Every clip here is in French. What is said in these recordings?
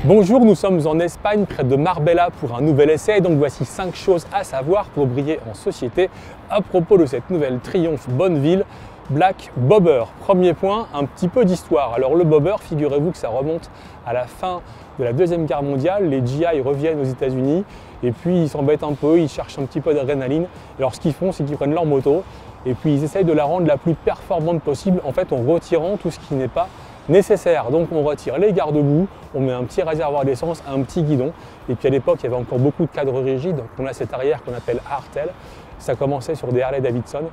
Bonjour, nous sommes en Espagne, près de Marbella pour un nouvel essai. Donc voici 5 choses à savoir pour briller en société à propos de cette nouvelle Triumph Bonneville Black Bobber. Premier point, un petit peu d'histoire. Alors le Bobber, figurez-vous que ça remonte à la fin de la Deuxième Guerre mondiale. Les GI reviennent aux États-Unis et puis ils s'embêtent un peu, ils cherchent un petit peu d'adrénaline. Alors ce qu'ils font, c'est qu'ils prennent leur moto et puis ils essayent de la rendre la plus performante possible, en fait en retirant tout ce qui n'est pas nécessaire. Donc on retire les garde-boue, on met un petit réservoir d'essence, un petit guidon. Et puis à l'époque, il y avait encore beaucoup de cadres rigides. Donc on a cette arrière qu'on appelle hardtail. Ça commençait sur des Harley Davidson.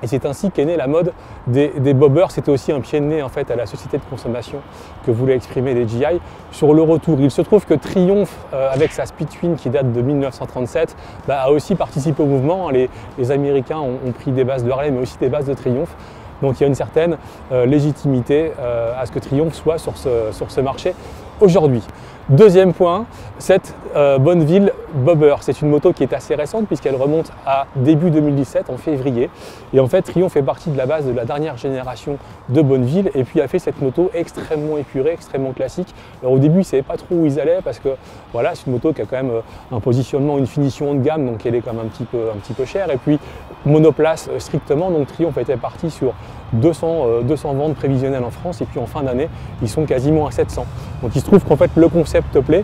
Et c'est ainsi qu'est née la mode des bobbers. C'était aussi un pied de nez en fait à la société de consommation que voulaient exprimer les GI. Sur le retour, il se trouve que Triumph, avec sa Speed Twin qui date de 1937, a aussi participé au mouvement. Les Américains ont pris des bases de Harley, mais aussi des bases de Triumph. Donc il y a une certaine légitimité à ce que Triumph soit sur ce marché aujourd'hui. Deuxième point, cette Bonneville Bobber. C'est une moto qui est assez récente puisqu'elle remonte à début 2017, en février. Et en fait, Triumph fait partie de la base de la dernière génération de Bonneville et puis a fait cette moto extrêmement épurée, extrêmement classique. Alors au début, ils ne savaient pas trop où ils allaient parce que voilà, c'est une moto qui a quand même un positionnement, une finition haut de gamme, donc elle est quand même un petit peu chère. Et puis monoplace strictement, donc Triumph était parti sur 200 ventes prévisionnelles en France et puis en fin d'année, ils sont quasiment à 700. Donc il se trouve qu'en fait le concept plaît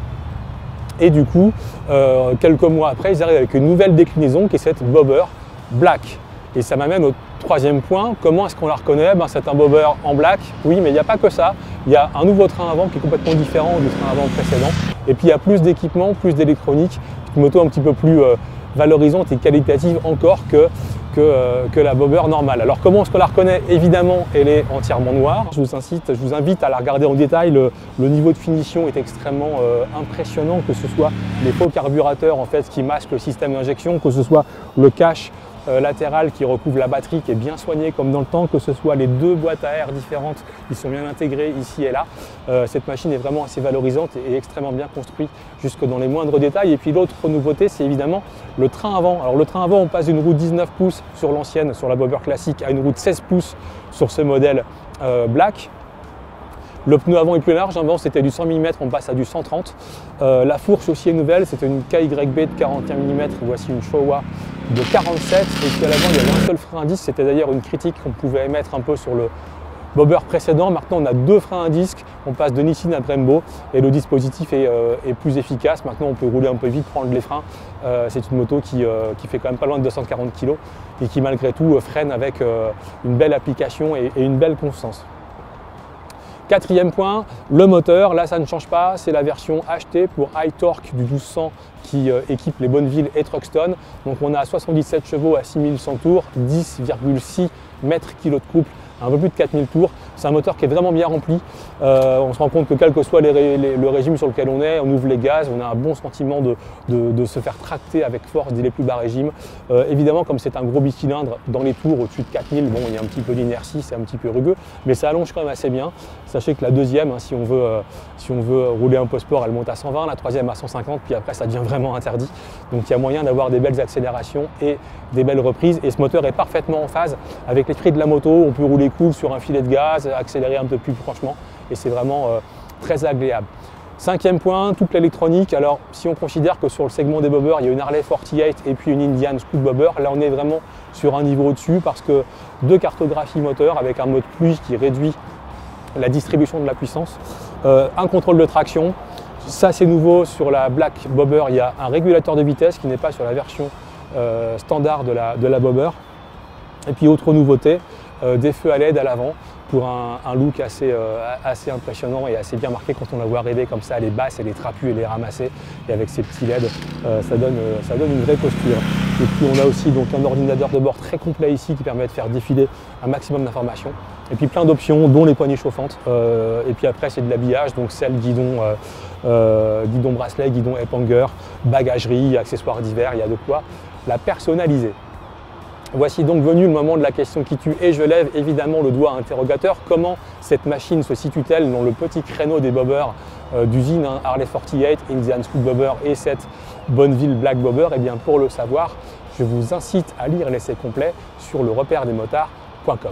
et du coup, quelques mois après, ils arrivent avec une nouvelle déclinaison qui est cette Bobber Black. Et ça m'amène au troisième point, comment est-ce qu'on la reconnaît? C'est un Bobber en black, oui, mais il n'y a pas que ça. Il y a un nouveau train avant qui est complètement différent du train avant précédent. Et puis il y a plus d'équipement, plus d'électronique, une moto un petit peu plus valorisante et qualitative encore que la Bobber normale. Alors comment est-ce qu'on la reconnaît? Évidemment, elle est entièrement noire. Je vous invite à la regarder en détail. Le niveau de finition est extrêmement impressionnant, que ce soit les faux carburateurs en fait, qui masquent le système d'injection, que ce soit le cache latéral qui recouvre la batterie qui est bien soigné comme dans le temps, que ce soit les deux boîtes à air différentes qui sont bien intégrées ici et là. Cette machine est vraiment assez valorisante et extrêmement bien construite jusque dans les moindres détails. Et puis l'autre nouveauté, c'est évidemment le train avant. Alors le train avant, on passe d'une roue 19 pouces sur l'ancienne, sur la Bobber classique, à une roue de 16 pouces sur ce modèle Black. Le pneu avant est plus large, avant c'était du 100 mm, on passe à du 130. La fourche aussi est nouvelle, c'était une KYB de 41 mm, voici une Showa de 47. Et puis à l'avant il y avait un seul frein à disque, c'était d'ailleurs une critique qu'on pouvait émettre un peu sur le Bobber précédent. Maintenant on a deux freins à disque, on passe de Nissin à Brembo et le dispositif est plus efficace. Maintenant on peut rouler un peu vite, prendre les freins. C'est une moto qui fait quand même pas loin de 240 kg et qui malgré tout freine avec une belle application et une belle constance. Quatrième point, le moteur, là ça ne change pas, c'est la version HT pour High Torque du 1200 qui équipe les Bonneville et Truxton. Donc on a 77 chevaux à 6100 tours, 10,6 mètres-kg de couple, un peu plus de 4000 tours. C'est un moteur qui est vraiment bien rempli. On se rend compte que quel que soit le régime sur lequel on est, on ouvre les gaz, on a un bon sentiment de se faire tracter avec force dès les plus bas régimes. Évidemment, comme c'est un gros bicylindre, dans les tours au-dessus de 4000, bon, il y a un petit peu d'inertie, c'est un petit peu rugueux, mais ça allonge quand même assez bien. Sachez que la deuxième, si on veut rouler un peu sport, elle monte à 120, la troisième à 150, puis après ça devient vraiment interdit. Donc il y a moyen d'avoir des belles accélérations et des belles reprises. Et ce moteur est parfaitement en phase avec l'esprit de la moto. On peut rouler cool sur un filet de gaz, accélérer un peu plus franchement, et c'est vraiment très agréable. Cinquième point, toute l'électronique. Alors si on considère que sur le segment des bobbers, il y a une Harley 48 et puis une Indian Scoot Bobber, là on est vraiment sur un niveau au-dessus parce que deux cartographies moteur avec un mode pluie qui réduit la distribution de la puissance, un contrôle de traction. Ça c'est nouveau sur la Black Bobber, il y a un régulateur de vitesse qui n'est pas sur la version standard de la Bobber. Et puis autre nouveauté, des feux à LED à l'avant pour un look assez impressionnant et assez bien marqué quand on la voit arriver comme ça, elle est basse, elle est trapue, elle est ramassée et avec ces petits LED, ça donne une vraie posture. Et puis on a aussi donc un ordinateur de bord très complet ici qui permet de faire défiler un maximum d'informations. Et puis plein d'options dont les poignées chauffantes. Et puis après c'est de l'habillage, donc selle, guidon bracelet, guidon hip-hanger, bagagerie, accessoires divers, il y a de quoi la personnaliser. Voici donc venu le moment de la question qui tue et je lève évidemment le doigt interrogateur. Comment cette machine se situe-t-elle dans le petit créneau des bobbers d'usine, Harley 48, Indian Scoot Bobber et cette Bonneville Black Bobber? Et bien pour le savoir, je vous incite à lire l'essai complet sur le repère des motards.com.